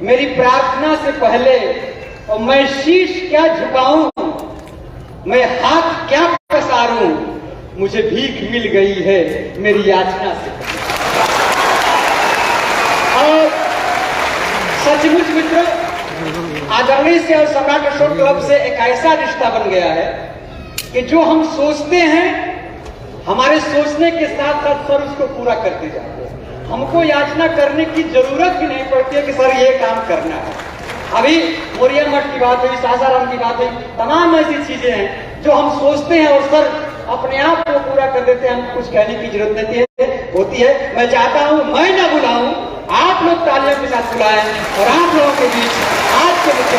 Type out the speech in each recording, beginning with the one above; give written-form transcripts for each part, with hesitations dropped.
मेरी प्रार्थना से पहले और मैं शीश क्या झुकाऊं, मैं हाथ क्या पसारूं, मुझे भीख मिल गई है मेरी याचना से। और सचमुच मित्रों, आदरणीय से और सम्राट अशोक क्लब से एक ऐसा रिश्ता बन गया है कि जो हम सोचते हैं हमारे सोचने के साथ साथ सर उसको पूरा करते जाते हैं। हमको याचना करने की जरूरत भी नहीं पड़ती है कि सर ये काम करना है। अभी मोरिया मठ की बात हुई, सासाराम की बात हुई, तमाम ऐसी चीजें हैं जो हम सोचते हैं और सर अपने आप को पूरा कर देते हैं। हम कुछ कहने की जरूरत नहीं होती है। मैं चाहता हूं मैं ना बुलाऊं, आप लोग तालियों के साथ बुलाएं और आप लोगों के बीच आज के मुख्य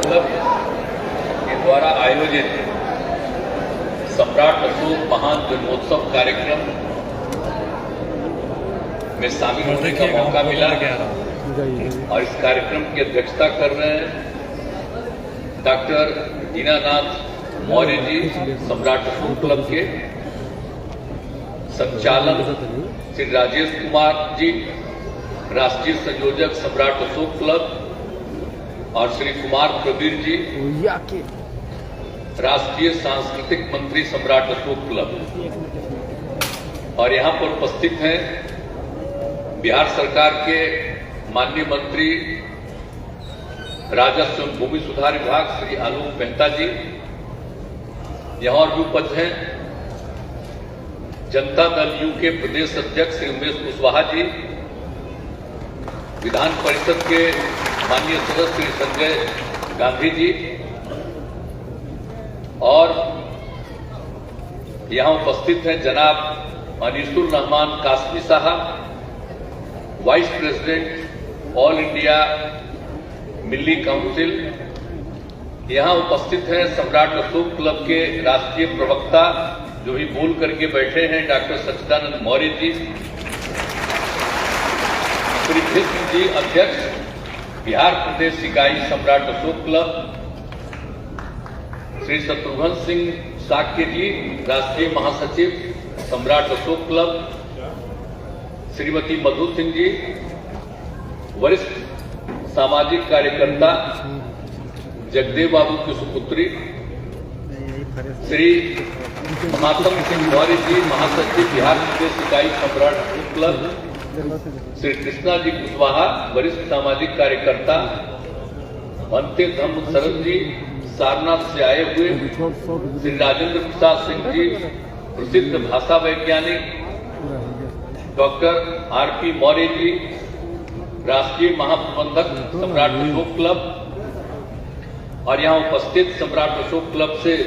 क्लब के द्वारा आयोजित सम्राट अशोक महान जन्मोत्सव कार्यक्रम में शामिल होने का मौका मिला और इस कार्यक्रम की अध्यक्षता कर रहे हैं डॉक्टर दीनानाथ मौर्य जी, सम्राट अशोक क्लब के संचालक श्री राजेश कुमार जी, राष्ट्रीय संयोजक सम्राट अशोक क्लब, और श्री कुमार प्रवीर जी, राष्ट्रीय सांस्कृतिक मंत्री सम्राट अशोक क्लब। और यहां पर उपस्थित हैं बिहार सरकार के माननीय मंत्री राजस्व एवं भूमि सुधार विभाग श्री आलोक मेहता जी। यहां और भी उपस्थित हैं जनता दल यू के प्रदेश अध्यक्ष श्री उमेश कुशवाहा जी, विधान परिषद के माननीय सदस्य श्री संजय गांधी जी, और यहां उपस्थित हैं जनाब अनीसुर रहमान कासमी साहब, वाइस प्रेसिडेंट ऑल इंडिया मिल्ली काउंसिल। यहां उपस्थित हैं सम्राट अशोक क्लब के राष्ट्रीय प्रवक्ता जो भी बोल करके बैठे हैं डॉक्टर सच्चिदानंद मौर्य जी, श्री भीष्म जी अध्यक्ष बिहार प्रदेश इकाई सम्राट अशोक क्लब, श्री शत्रुघ्न सिंह साक्य जी, राष्ट्रीय महासचिव सम्राट अशोक क्लब, श्रीमती मधु सिंह जी, वरिष्ठ सामाजिक कार्यकर्ता जगदेव बाबू की सुपुत्री, श्री महात्म सिंह मौर्य जी, महासचिव बिहार प्रदेश इकाई सम्राट अशोक क्लब, श्री कृष्णा जी कुशवाहा, वरिष्ठ सामाजिक कार्यकर्ता, भंते धम्म शरद जी, सारनाथ से आए हुए, श्री राजेंद्र प्रसाद सिंह जी, प्रसिद्ध भाषा वैज्ञानिक, डॉक्टर आरपी मौर्य जी, राष्ट्रीय महाप्रबंधक सम्राट अशोक क्लब, और यहां उपस्थित सम्राट अशोक क्लब से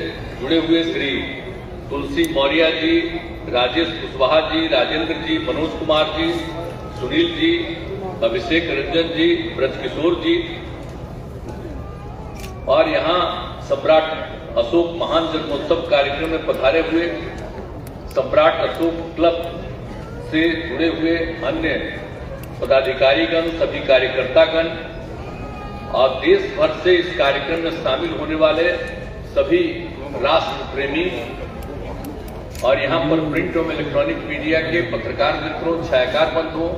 जुड़े हुए श्री तुलसी मौर्य जी, राजेश कुशवाहा जी, राजेंद्र जी, मनोज कुमार जी, सुनील जी, अभिषेक रंजन जी, ब्रजकिशोर जी, और यहां सम्राट अशोक महान जन्मोत्सव कार्यक्रम में पधारे हुए सम्राट अशोक क्लब से जुड़े हुए अन्य पदाधिकारीगण, सभी कार्यकर्तागण और देश भर से इस कार्यक्रम में शामिल होने वाले सभी राष्ट्र प्रेमी, और यहां पर प्रिंट और इलेक्ट्रॉनिक मीडिया के पत्रकार मित्रों, छायाकार बंधुओं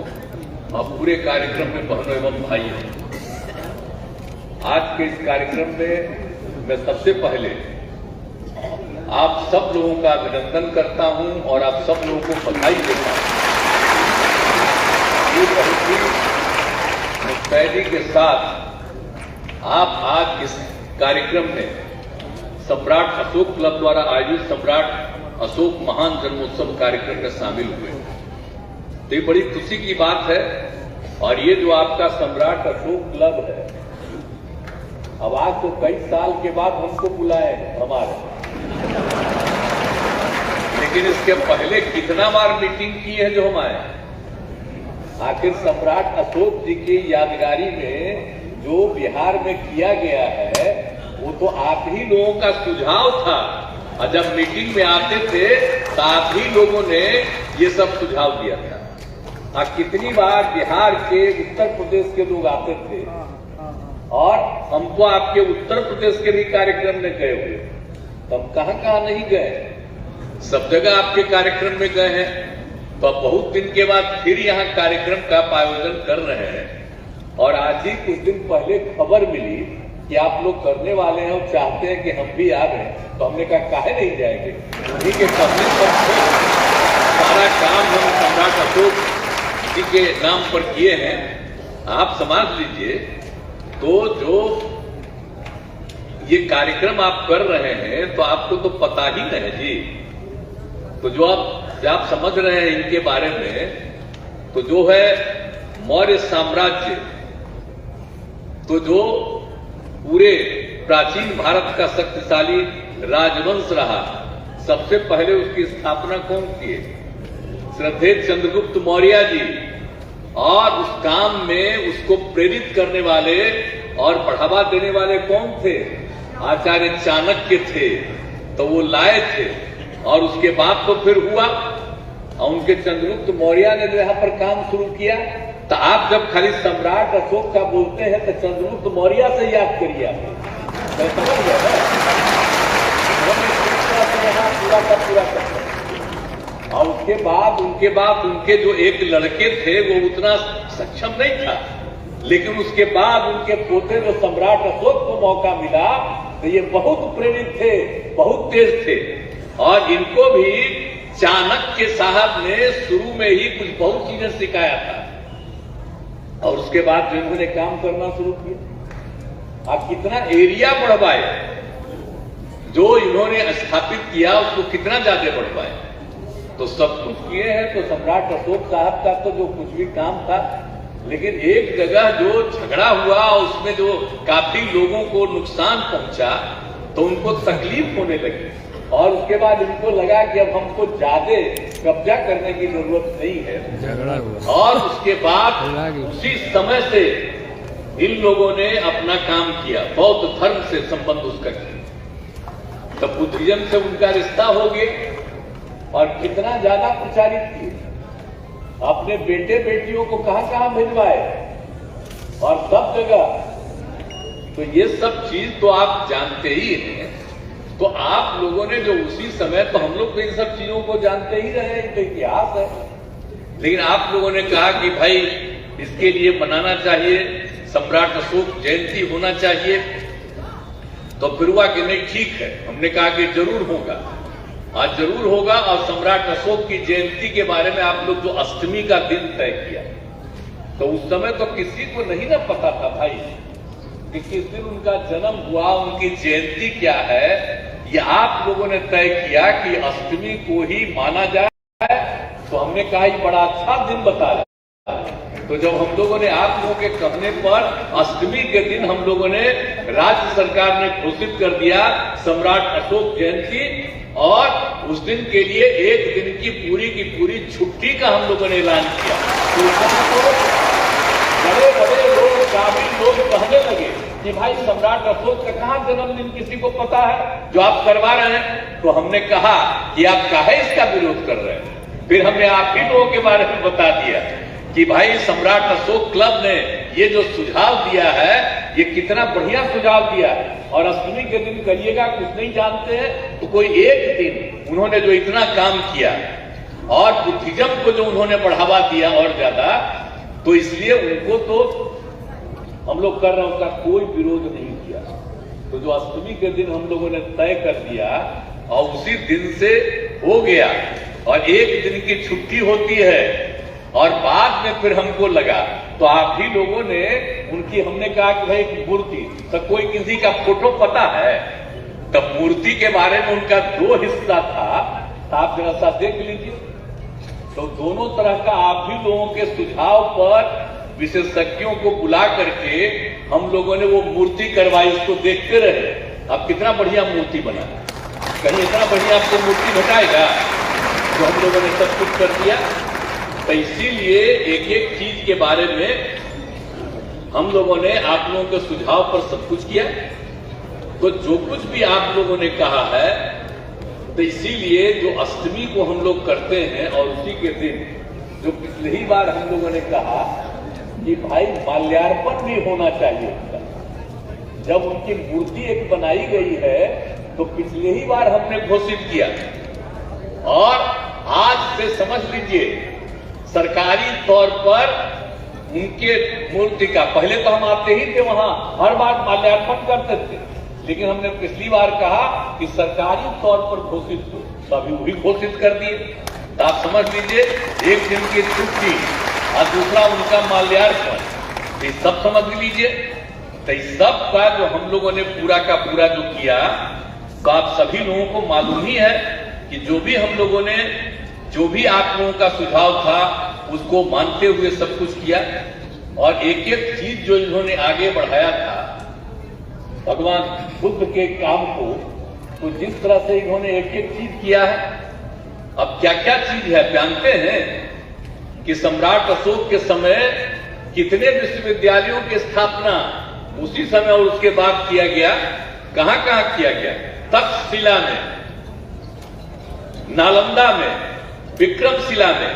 और पूरे कार्यक्रम में बहनों एवं भाइयों, आज के इस कार्यक्रम में मैं सबसे पहले आप सब लोगों का अभिनंदन करता हूं और आप सब लोगों को बधाई देता हूं। ये बहुत ही मुस्तैदी के साथ आप आज इस कार्यक्रम में सम्राट अशोक क्लब द्वारा आयोजित सम्राट अशोक महान जन्मोत्सव कार्यक्रम में शामिल हुए, तो ये बड़ी खुशी की बात है। और ये जो आपका सम्राट अशोक क्लब है, अब आज तो कई साल के बाद हमको बुलाए हमारे, लेकिन इसके पहले कितना बार मीटिंग की है जो हम आए। आखिर सम्राट अशोक जी की यादगारी में जो बिहार में किया गया है वो तो आप ही लोगों का सुझाव था, और जब मीटिंग में आते थे तो आप ही लोगों ने ये सब सुझाव दिया था। और कितनी बार बिहार के, उत्तर प्रदेश के लोग आते थे, और हम तो आपके उत्तर प्रदेश के भी कार्यक्रम में गए हुए, तो हम कहां नहीं गए, सब जगह आपके कार्यक्रम में गए हैं। तो अब बहुत दिन के बाद फिर यहाँ कार्यक्रम का आयोजन कर रहे हैं, और आज ही कुछ दिन पहले खबर मिली कि आप लोग करने वाले हैं और चाहते हैं कि हम भी आ रहे हैं। तो हमने कहा काहे नहीं जाएंगे, उन्हीं के कहने पर सारा काम हम सम्राट अशोक जी के नाम पर किए हैं। आप समझ लीजिए, तो जो ये कार्यक्रम आप कर रहे हैं तो आपको तो पता ही नहीं जी। तो जो आप समझ रहे हैं इनके बारे में, तो जो है मौर्य साम्राज्य, तो जो पूरे प्राचीन भारत का शक्तिशाली राजवंश रहा, सबसे पहले उसकी स्थापना कौन किए? श्रद्धेय चंद्रगुप्त मौर्य जी। और उस काम में उसको प्रेरित करने वाले और बढ़ावा देने वाले कौन थे? आचार्य चाणक्य थे। तो वो लाए थे, और उसके बाद तो फिर हुआ, और उनके चंद्रगुप्त मौर्य ने जो यहाँ पर काम शुरू किया। तो आप जब खाली सम्राट अशोक का बोलते हैं तो चंद्रगुप्त मौर्य से याद करिए। आप समझ गए पूरा का पूरा करते। और उनके बाद उनके जो एक लड़के थे वो उतना सक्षम नहीं था, लेकिन उसके बाद उनके पोते जो सम्राट अशोक को मौका मिला तो ये बहुत प्रेरित थे, बहुत तेज थे। और इनको भी चाणक्य साहब ने शुरू में ही कुछ बहुत चीजें सिखाया था, और उसके बाद जो इन्होंने काम करना शुरू किया। आप कितना एरिया बढ़वाए, जो इन्होंने स्थापित किया उसको कितना ज्यादा बढ़वाए, तो सब कुछ किए हैं। तो सम्राट अशोक साहब का तो जो कुछ भी काम था, लेकिन एक जगह जो झगड़ा हुआ उसमें जो काफी लोगों को नुकसान पहुंचा, तो उनको तकलीफ होने लगी, और उसके बाद इनको लगा कि अब हमको ज्यादा कब्जा करने की जरूरत नहीं है, झगड़ा हुआ। और उसके बाद उसी समय से इन लोगों ने अपना काम किया, बौद्ध धर्म से संबंध उसका किया। तब बुद्धिज्म से उनका रिश्ता हो गया, और कितना ज्यादा प्रचारित किए। अपने बेटे बेटियों को कहां भिजवाए, और सब जगह। तो ये सब चीज तो आप जानते ही हैं। तो आप लोगों ने जो उसी समय, तो हम लोग तो इन सब चीजों को जानते ही रहे, तो इतिहास है। लेकिन आप लोगों ने कहा कि भाई इसके लिए मनाना चाहिए, सम्राट अशोक जयंती होना चाहिए। तो फिर हुआ कि नहीं ठीक है, हमने कहा कि जरूर होगा, आज जरूर होगा। और सम्राट अशोक की जयंती के बारे में आप लोग जो अष्टमी का दिन तय किया, तो उस समय तो किसी को नहीं ना पता था भाई कि किस दिन उनका जन्म हुआ, उनकी जयंती क्या है। ये आप लोगों ने तय किया कि अष्टमी को ही माना जाए। तो हमने कहा ये बड़ा अच्छा दिन बता रहा। तो जब हम लोगों ने आप लोगों के कहने पर अष्टमी के दिन हम लोगों ने, राज्य सरकार ने घोषित कर दिया सम्राट अशोक जयंती, और उस दिन के लिए एक दिन की पूरी छुट्टी का हम लोगों ने ऐलान किया। तो बड़े बड़े लोग, काबिल लोग कहने लगे कि भाई सम्राट अशोक का कहां जन्मदिन किसी को पता है जो आप करवा रहे हैं। तो हमने कहा कि आप काहे इसका विरोध कर रहे हैं। फिर हमने आप ही लोगों के बारे में बता दिया कि भाई सम्राट अशोक क्लब ने ये जो सुझाव दिया है, ये कितना बढ़िया सुझाव दिया है, और अष्टमी के दिन करिएगा। कुछ नहीं जानते हैं तो कोई एक दिन उन्होंने जो इतना काम किया, और बुद्धिज्म को जो उन्होंने बढ़ावा दिया और ज्यादा, तो इसलिए उनको तो हम लोग कर रहे हैं, उसका कोई विरोध नहीं किया। तो जो अष्टमी के दिन हम लोगों ने तय कर दिया, और उसी दिन से हो गया, और एक दिन की छुट्टी होती है। और बाद में फिर हमको लगा, तो आप ही लोगों ने उनकी, हमने कहा कि भाई मूर्ति, तो कोई किसी का फोटो पता है? तब मूर्ति के बारे में उनका 2 हिस्सा था, आप जरा सा देख लीजिए। तो दोनों तरह का आप ही लोगों के सुझाव पर विशेषज्ञों को बुला करके हम लोगों ने वो मूर्ति करवाई, उसको देखते रहे। अब कितना बढ़िया मूर्ति बना, कहीं इतना बढ़िया आपको मूर्ति घटाएगा? जो हम लोगों ने सब कुछ कर दिया। तो इसीलिए एक एक चीज के बारे में हम लोगों ने आप लोगों के सुझाव पर सब कुछ किया। तो जो कुछ भी आप लोगों ने कहा है, तो इसीलिए जो अष्टमी को हम लोग करते हैं और उसी के दिन जो पिछली ही बार हम लोगों ने कहा कि भाई माल्यार्पण भी होना चाहिए उनका। जब उनकी मूर्ति एक बनाई गई है तो पिछली ही बार हमने घोषित किया, और आज से समझ लीजिए सरकारी तौर पर उनके मूर्ति का, पहले तो हम आते ही थे वहां, हर बार माल्यार्पण करते थे, लेकिन हमने पिछली बार कहा कि सरकारी तौर पर घोषित हो, तो अभी वही घोषित कर दिए। तो आप समझ लीजिए एक दिन की छुट्टी और दूसरा उनका माल्यार्पण, ये सब समझ लीजिए। तो इस सब का जो हम लोगों ने पूरा का पूरा जो किया, तो आप सभी लोगों को मालूम ही है कि जो भी हम लोगों ने, जो भी आप लोगों का सुझाव था उसको मानते हुए सब कुछ किया। और एक एक चीज जो इन्होंने आगे बढ़ाया था भगवान बुद्ध के काम को, तो जिस तरह से इन्होंने एक एक चीज किया है, अब क्या क्या चीज है जानते हैं कि सम्राट अशोक के समय कितने विश्वविद्यालयों की स्थापना उसी समय और उसके बाद किया गया। कहां कहां किया गया? तक्षशिला में, नालंदा में, विक्रमशिला में,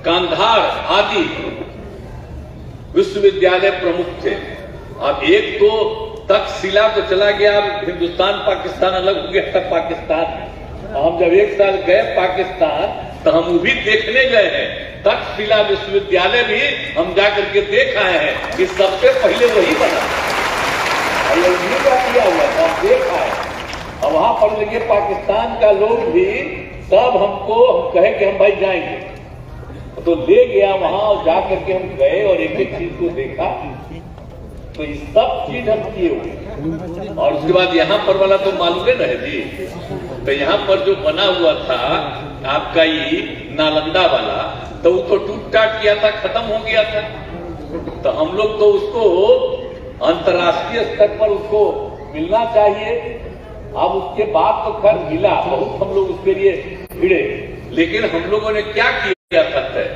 कांधार आदि विश्वविद्यालय प्रमुख थे। अब एक तो तक्षशिला तो चला गया, अब हिंदुस्तान पाकिस्तान अलग हो गया था पाकिस्तान में। हम जब एक साल गए पाकिस्तान तो हम वो भी देखने गए हैं, तक्षशिला विश्वविद्यालय भी हम जाकर के देख आए हैं कि सबसे पहले वही बना, उन्हीं का किया हुआ था, हम देख आए। और वहां पर लगे पाकिस्तान का लोग भी सब हमको, हम कहे कि हम भाई जाएंगे, तो ले गया वहां और जाकर के हम गए और एक एक चीज को देखा। तो ये सब चीज हम किए हुए। और उसके बाद यहाँ पर वाला तो मालूम है ना जी, तो यहाँ पर जो बना हुआ था आपका ये नालंदा वाला, तो वो तो टूट टाट किया था, खत्म हो गया था। तो हम लोग तो उसको अंतर्राष्ट्रीय स्तर पर उसको मिलना चाहिए। अब उसके बाद तो खैर मिला, बहुत हम लोग उसके लिए भिड़े, लेकिन हम लोगों ने क्या किया था तय?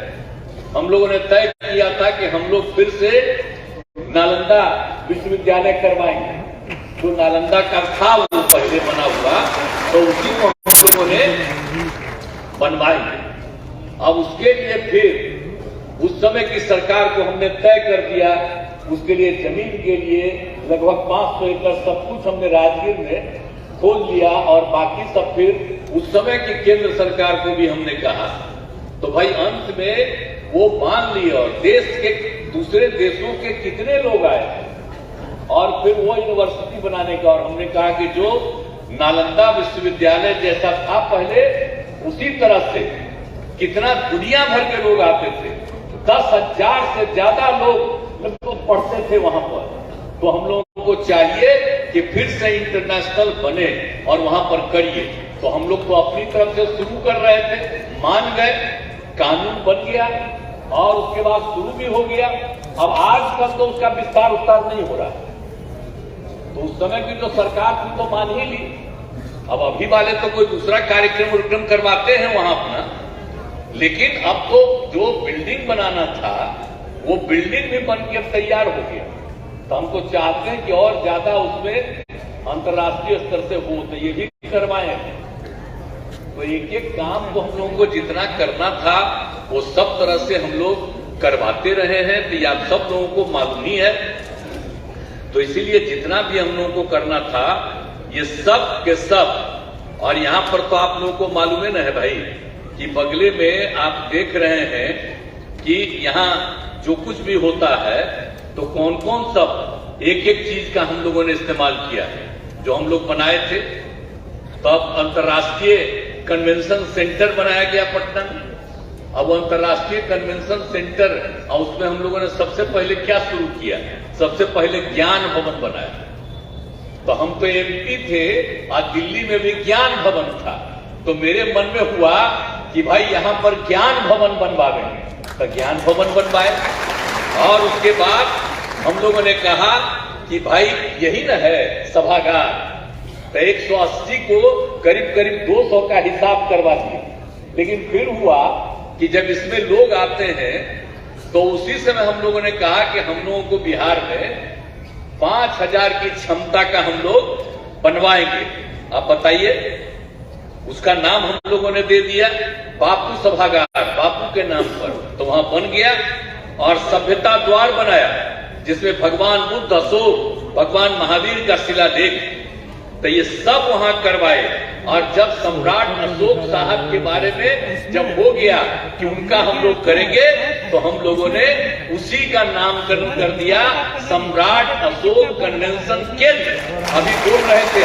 हम लोगों ने तय किया था कि हम लोग फिर से नालंदा विश्वविद्यालय करवाएंगे। जो नालंदा का था वो पहले बना हुआ, तो उसी को हम लोगों ने बनवाएंगे। अब उसके लिए फिर उस समय की सरकार को हमने तय कर दिया, उसके लिए जमीन के लिए लगभग 500 एकड़ सब कुछ हमने राजगीर में खोल लिया, और बाकी सब फिर उस समय की केंद्र सरकार को भी हमने कहा। तो भाई अंत में वो मान लिए, और देश के दूसरे देशों के कितने लोग आए और फिर वो यूनिवर्सिटी बनाने का। और हमने कहा कि जो नालंदा विश्वविद्यालय जैसा था पहले, उसी तरह से कितना दुनिया भर के लोग आते थे, 10,000 से ज्यादा लोग तो पढ़ते थे वहां पर। तो हम लोगों को चाहिए कि फिर से इंटरनेशनल बने और वहां पर करिए। तो हम लोग तो अपनी तरफ से शुरू कर रहे थे, मान गए, कानून बन गया और उसके बाद शुरू भी हो गया। अब आजकल तो उसका विस्तार नहीं हो रहा। तो उस समय की जो सरकार थी तो मान ही ली। अब अभी वाले तो कोई दूसरा कार्यक्रम करवाते हैं वहां अपना, लेकिन अब तो जो बिल्डिंग बनाना था वो बिल्डिंग भी बन के तैयार हो गया। तो हम तो चाहते हैं कि और ज्यादा उसमें अंतर्राष्ट्रीय स्तर से हो, तो ये भी करवाएं। तो एक एक काम तो हम लोगों को जितना करना था वो सब तरह से हम लोग करवाते रहे हैं। तो ये आप सब लोगों को मालूम ही है। तो इसीलिए जितना भी हम लोगों को करना था ये सब के सब। और यहां पर तो आप लोगों को मालूम है ना है भाई कि बगले में आप देख रहे हैं कि यहां जो कुछ भी होता है तो कौन कौन सब एक एक चीज का हम लोगों ने इस्तेमाल किया है जो हम लोग बनाए थे। तब अंतर्राष्ट्रीय कन्वेंशन सेंटर बनाया गया पटना में। अब अंतर्राष्ट्रीय कन्वेंशन सेंटर, और उसमें हम लोगों ने सबसे पहले क्या शुरू किया? सबसे पहले ज्ञान भवन बनाया। तो हम तो एमपी थे और दिल्ली में भी ज्ञान भवन था। तो मेरे मन में हुआ कि भाई यहां पर ज्ञान भवन बनवाएंगे, तो ज्ञान भवन बनवाए। और उसके बाद हम लोगों ने कहा कि भाई यही न है सभागार, तो 180 को करीब करीब 200 का हिसाब करवा दिया। लेकिन फिर हुआ कि जब इसमें लोग आते हैं तो उसी समय हम लोगों ने कहा कि हम लोगों को बिहार में 5000 की क्षमता का हम लोग बनवाएंगे। आप बताइए, उसका नाम हम लोगों ने दे दिया बापू सभागार, बापू के नाम पर। तो वहां बन गया और सभ्यता द्वार बनाया जिसमें भगवान बुद्ध, अशोक, भगवान महावीर का शिलालेख, तो ये सब वहां करवाए। और जब सम्राट अशोक साहब के बारे में जब हो गया कि उनका हम लोग करेंगे, तो हम लोगों ने उसी का नामकरण कर दिया सम्राट अशोक कन्वेंशन केंद्र। अभी बोल रहे थे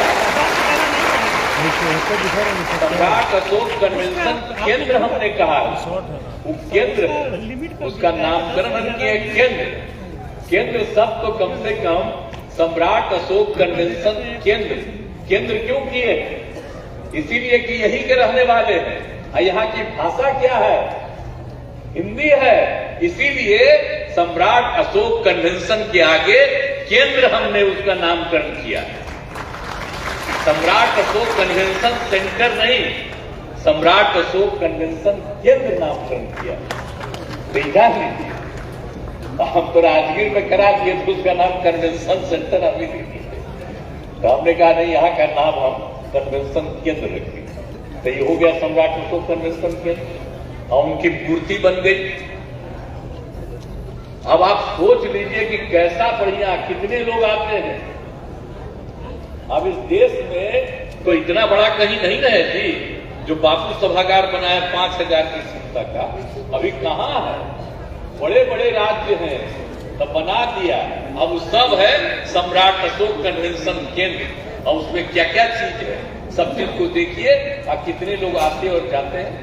सम्राट अशोक कन्वेंशन केंद्र हमने कहा, वो केंद्र, उसका नामकरण हम किए केंद्र। केंद्र सब तो कम से कम सम्राट अशोक कन्वेंशन केंद्र। केंद्र क्यों किए? इसीलिए कि यही के रहने वाले हैं। यहाँ की भाषा क्या है? हिंदी है। इसीलिए सम्राट अशोक कन्वेंशन के आगे केंद्र हमने उसका नामकरण किया। सम्राट अशोक कन्वेंशन सेंटर नहीं, सम्राट अशोक कन्वेंशन केंद्र नामकरण किया। भेजा लीजिए, हम तो राजगीर में करा दिए तो उसका नाम कन्वेंशन सेंटर अभी नहीं। तो हमने कहा नहीं, यहाँ का नाम हम कन्वेंशन केंद्र रखेंगे। तो ये हो गया सम्राट अशोक कन्वेंशन केंद्र और उनकी मूर्ति बन गई। अब आप सोच लीजिए कि कैसा बढ़िया, कितने लोग आते हैं। अब इस देश में तो इतना बड़ा कहीं नहीं रहे थी जो बापू सभागार बनाया 5000 की क्षमता का। अभी कहाँ है? बड़े बड़े राज्य हैं, तो बना दिया। अब सब है सम्राट अशोक कन्वेंशन केंद्र। और उसमें क्या क्या चीज है, सब चीज को देखिए। और कितने लोग आते और जाते हैं,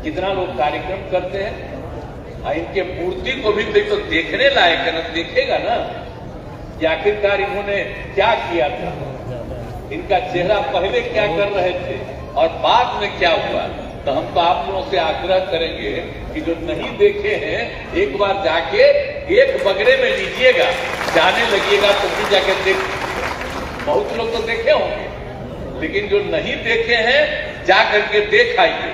कितना लोग कार्यक्रम करते हैं। और इनके मूर्ति को भी तो देखने लायक है ना, देखेगा ना कि आखिरकार इन्होंने क्या किया था, इनका चेहरा पहले क्या कर रहे थे और बाद में क्या हुआ। तो हम तो आप लोगों से आग्रह करेंगे कि जो नहीं देखे हैं एक बार जाके एक बगड़े में लीजिएगा, जाने लगिएगा तो भी जाके देख। बहुत लोग तो देखे होंगे, लेकिन जो नहीं देखे हैं जा करके देख आइए।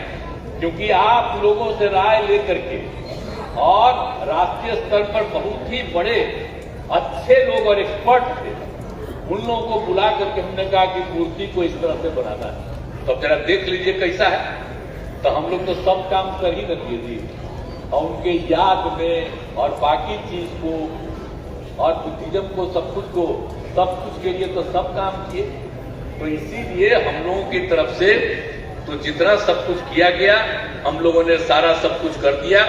क्योंकि आप लोगों से राय लेकर के और राष्ट्रीय स्तर पर बहुत ही बड़े अच्छे लोग और एक्सपर्ट थे, उन लोगों को बुला करके हमने कहा कि मूर्ति को इस तरह से बनाना है। तो जरा देख लीजिए कैसा है। तो हम लोग तो सब काम कर ही न दिए थी और उनके याद में और बाकी चीज को और बुद्धिज्म को, सब कुछ को, सब कुछ के लिए तो सब काम किए। तो इसीलिए हम लोगों की तरफ से तो जितना सब कुछ किया गया, हम लोगों ने सारा सब कुछ कर दिया।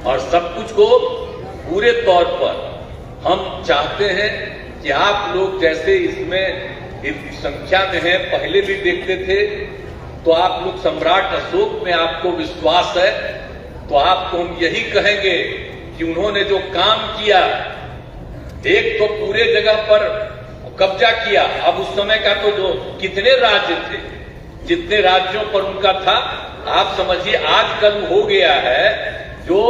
और सब कुछ को पूरे तौर पर हम चाहते हैं कि आप लोग जैसे इसमें इस संख्या में है, पहले भी देखते थे, तो आप लोग सम्राट अशोक में आपको विश्वास है, तो आपको हम यही कहेंगे कि उन्होंने जो काम किया, एक तो पूरे जगह पर कब्जा किया। अब उस समय का तो जो कितने राज्य थे, जितने राज्यों पर उनका था, आप समझिए आजकल हो गया है जो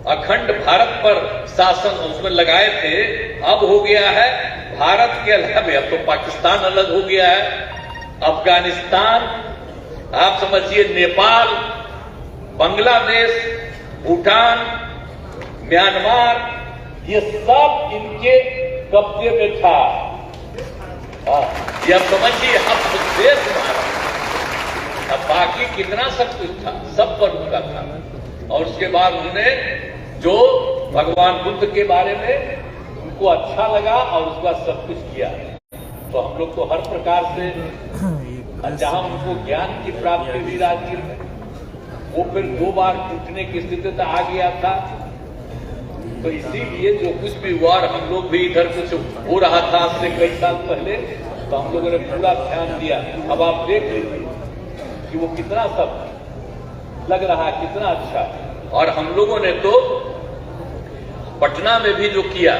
अखंड भारत पर शासन उसमें लगाए थे, अब हो गया है भारत के अलावा, अब तो पाकिस्तान अलग हो गया है, अफगानिस्तान, आप समझिए नेपाल, बांग्लादेश, भूटान, म्यांमार, ये सब इनके कब्जे में था। ये अब समझिए हम देश हमारा, अब बाकी कितना सब कुछ था, सब पर उनका था। और उसके बाद उन्होंने जो भगवान बुद्ध के बारे में उनको अच्छा लगा और उसके बाद सब कुछ किया। तो हम लोग तो हर प्रकार से, जहां उनको ज्ञान की प्राप्ति हुई राजगीर में, वो फिर 2 बार टूटने की स्थिति तक आ गया था। तो इसीलिए जो कुछ भी हुआ, और हम लोग भी इधर कुछ हो रहा था आज से कई साल पहले, तो हम लोगों ने पूरा ध्यान दिया। अब आप देख लीजिए कि वो कितना सब लग रहा है, कितना अच्छा। और हम लोगों ने तो पटना में भी जो किया,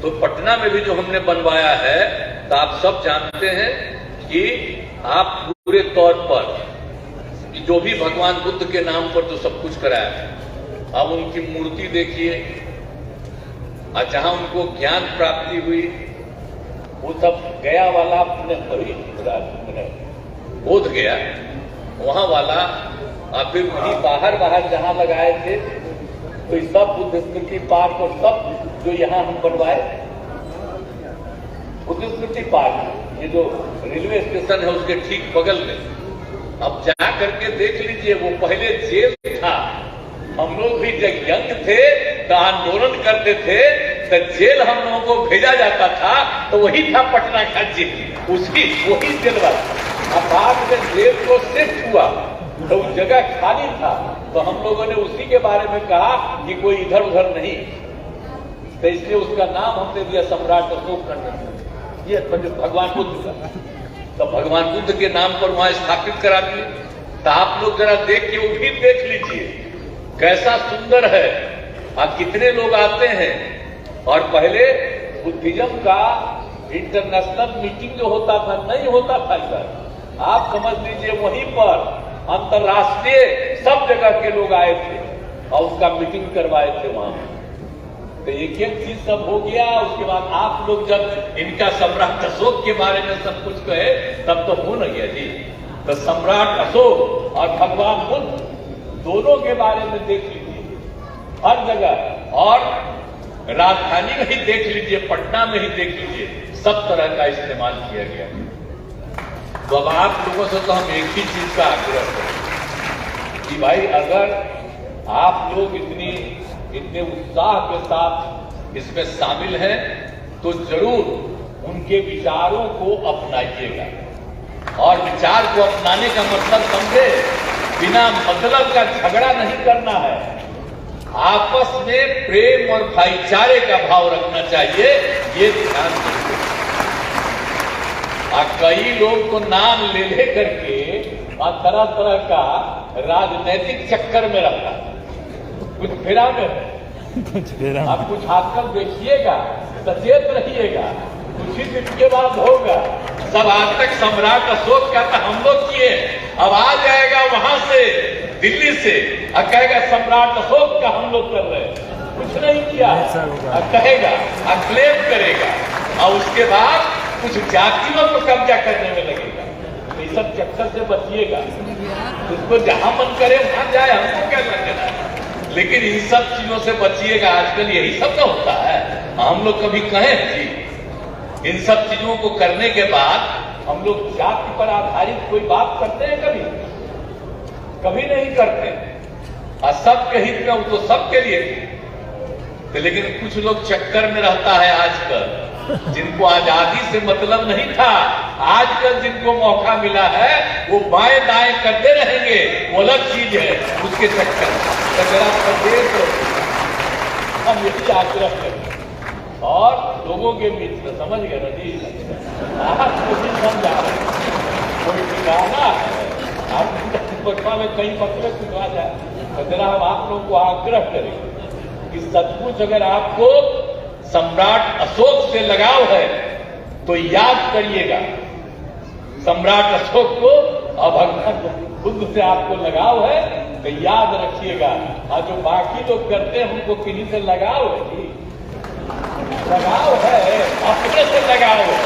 तो पटना में भी जो हमने बनवाया है, तो आप सब जानते हैं कि आप पूरे तौर पर जो भी भगवान बुद्ध के नाम पर जो सब कुछ कराया है, अब उनकी मूर्ति देखिए, और जहां उनको ज्ञान प्राप्ति हुई, वो सब गया वाला अपने बोध गया, वहां वाला और फिर वहीं बाहर जहां लगाए थे, तो ये सब बुद्ध स्मृति पार्क और सब जो यहाँ हम बनवाए, बुद्ध स्मृति पार्क, ये जो रेलवे स्टेशन है उसके ठीक बगल में, अब जा करके देख लीजिए, वो पहले जेल था। हम लोग भी जब यंग थे तो आंदोलन करते थे, तो जेल हम लोगों को भेजा जाता था, तो वही था पटना का जेल, वही जेल वाला। अब बाद में जेल को शिफ्ट हुआ तो उस जगह खाली था, तो हम लोगों ने उसी के बारे में कहा कि कोई इधर उधर नहीं, तो इसलिए उसका नाम हमने दिया सम्राट अशोक का। ये भगवान बुद्ध का, तो भगवान बुद्ध के नाम पर वहां स्थापित करा दिए। तो आप लोग जरा देख के वो भी देख लीजिए कैसा सुंदर है, और कितने लोग आते हैं। और पहले बुद्धिज्म का इंटरनेशनल मीटिंग जो होता था नहीं होता था इधर, आप समझ लीजिए वहीं पर अंतर्राष्ट्रीय सब जगह के लोग आए थे और उसका मीटिंग करवाए थे वहां। तो एक एक चीज सब हो गया। उसके बाद आप लोग जब इनका सम्राट अशोक के बारे में सब कुछ कहे तब तो हो न गया जी। तो सम्राट अशोक और भगवान बुद्ध दोनों के बारे में देख लीजिए हर जगह, और राजधानी में ही देख लीजिए, पटना में ही देख लीजिए, सब तरह का इस्तेमाल किया गया। तो अब आप लोगों से तो हम एक ही चीज का आग्रह करें कि भाई अगर आप लोग इतने उत्साह के साथ इसमें शामिल हैं तो जरूर उनके विचारों को अपनाइएगा। और विचार को अपनाने का मतलब समझे, बिना मतलब का झगड़ा नहीं करना है, आपस में प्रेम और भाईचारे का भाव रखना चाहिए, ये ध्यान रखिए। कई लोग तो नाम ले करके और तरह तरह का राजनीतिक चक्कर में रहता है, कुछ फेरा में है। आप कुछ आजकल देखिएगा, सचेत रहिएगा, कुछ ही दिन के बाद होगा। सब आज तक सम्राट अशोक का तो हम लोग किए, अब आ जाएगा वहां से दिल्ली से और कहेगा सम्राट अशोक का हम लोग कर रहे हैं, कुछ नहीं किया, कहेगा, क्लेम करेगा, और उसके बाद कुछ जातियों को कब्जा करने में लगेगा। तो इस सब चक्कर से बचिएगा, उसको जहां मन करे वहां जाए, हमको क्या लगेगा, लेकिन इन सब चीजों से बचिएगा। आजकल यही सब ना होता है। हम लोग कभी कहें जी, इन सब चीजों को करने के बाद हम लोग जाति पर आधारित कोई बात करते हैं? कभी नहीं करते। और सबके हित में, वो तो सबके लिए, तो लेकिन कुछ लोग चक्कर में रहता है आजकल, जिनको आजादी से मतलब नहीं था, आजकल जिनको मौका मिला है वो बाएं दाएं करते रहेंगे, वो अलग चीज है, उसके चक्कर तो जरा प्रदेश हम यही आग्रह करें। और लोगों के बीच में समझ गए ना जी, आप कोशिश समझा कोई ठिकाना है, आप पटना में कई पत्र सुनवा जाए, तो जरा हम आप लोगों को आग्रह करें कि सचमुच अगर आपको सम्राट अशोक से लगाव है तो याद करिएगा सम्राट अशोक को, और भगवान बुद्ध से आपको लगाव है तो याद रखिएगा। और जो बाकी लोग करते हैं उनको किन्हीं से लगाव है जी, लगाव है, अपने से लगाव है।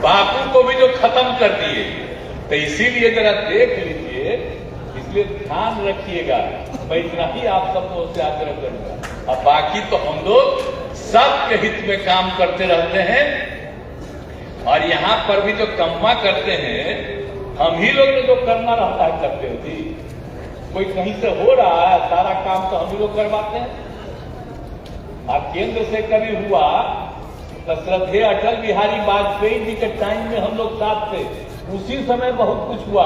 बापू को भी जो खत्म कर दिए, तो इसीलिए जरा देख लीजिए, इसलिए ध्यान रखिएगा। मैं इतना ही आप सबको से आग्रह करूंगा। अब बाकी तो हम लोग सबके हित में काम करते रहते हैं, और यहां पर भी जो कम्मा करते हैं हम ही लोग ने जो करना रहता है करते हो जी। कोई कहीं से हो रहा है, सारा काम तो हम ही लोग करवाते हैं। और केंद्र से कभी हुआ तो श्रद्धेय अटल बिहारी वाजपेयी जी के टाइम में हम लोग साथ थे, उसी समय बहुत कुछ हुआ,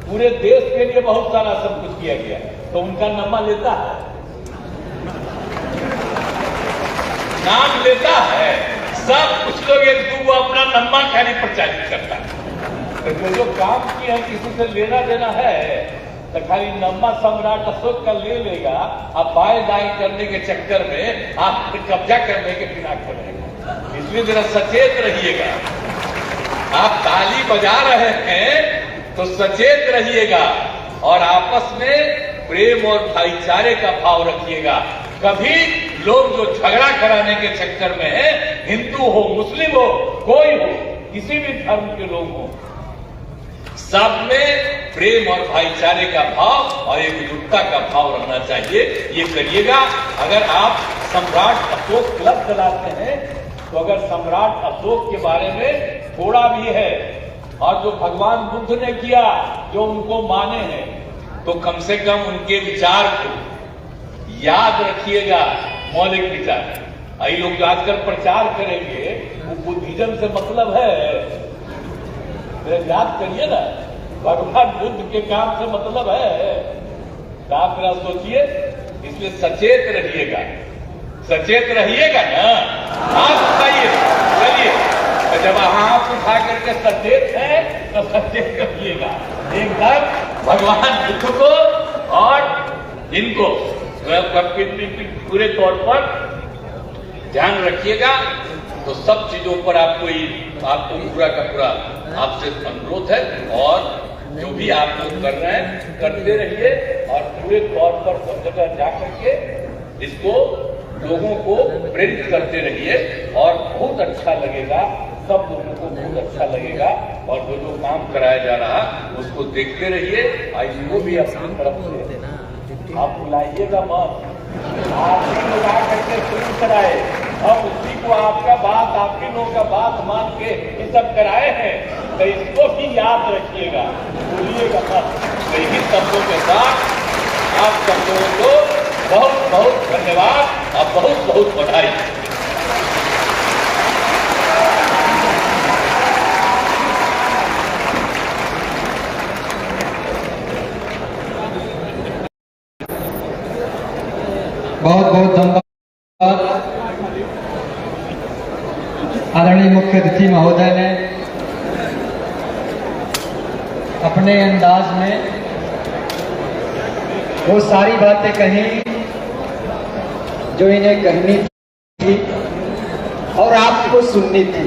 पूरे देश के लिए बहुत सारा सब कुछ किया गया। तो उनका नाम लेता है, नाम लेता है सब कुछ लोग, एक दो अपना नम्मा खाली प्रचारित करता है। तो जो काम किए हैं किसी से लेना देना है तो खाली नम्मा सम्राट अशोक का ले लेगा, आप बाएं दाएं करने के चक्कर में आप कब्जा करने के बिना करेगा। इसलिए जरा सचेत रहिएगा। आप ताली बजा रहे हैं तो सचेत रहिएगा, और आपस में प्रेम और भाईचारे का भाव रखिएगा। कभी लोग जो झगड़ा कराने के चक्कर में है, हिंदू हो, मुस्लिम हो, कोई हो, किसी भी धर्म के लोग हो, सब में प्रेम और भाईचारे का भाव और एकजुटता का भाव रहना चाहिए। ये करिएगा। अगर आप सम्राट अशोक क्लब चलाते हैं तो अगर सम्राट अशोक के बारे में थोड़ा भी है और जो भगवान बुद्ध ने किया, जो उनको माने हैं, तो कम से कम उनके विचार को याद रखिएगा। मौलिक विचार ये लोग जो आजकल प्रचार करेंगे वो बुद्धिज्म से मतलब है, याद करिए ना, भगवान बुद्ध के काम से मतलब है। तो आप मेरा सोचिए, इसलिए सचेत रहिएगा। सचेत रहिएगा ना, आप बताइए। चलिए, तो जब हाथ उठा करके सचेत है तो सचेत रहिएगा एकदम भगवान बुद्ध को और इनको पूरे तौर पर ध्यान रखिएगा। तो सब चीजों पर आपको पूरा का पूरा आपसे अनुरोध है और जो भी आप लोग कर रहे हैं करते रहिए और पूरे तौर पर सब जगह जाकर के इसको लोगों को प्रेरित करते रहिए और बहुत अच्छा लगेगा। सब लोगों को बहुत अच्छा लगेगा और जो जो काम कराया जा रहा उसको देखते रहिए। इसको भी अपनी तरफ से आप बुलाइएगा मत, आप ही लोग आकर शुरू कराए। हम उसी को आपका बात, आपके लोगों का बात मान के ये सब कराए हैं, तो इसको भी याद रखिएगा, भूलिएगा मत। तो यही शब्दों के साथ आप सब लोगों को बहुत बहुत धन्यवाद और बहुत बहुत बधाई। बहुत बहुत धन्यवाद आदरणीय मुख्य अतिथि महोदय ने अपने अंदाज में वो सारी बातें कही जो इन्हें कहनी थी और आपको सुननी थी।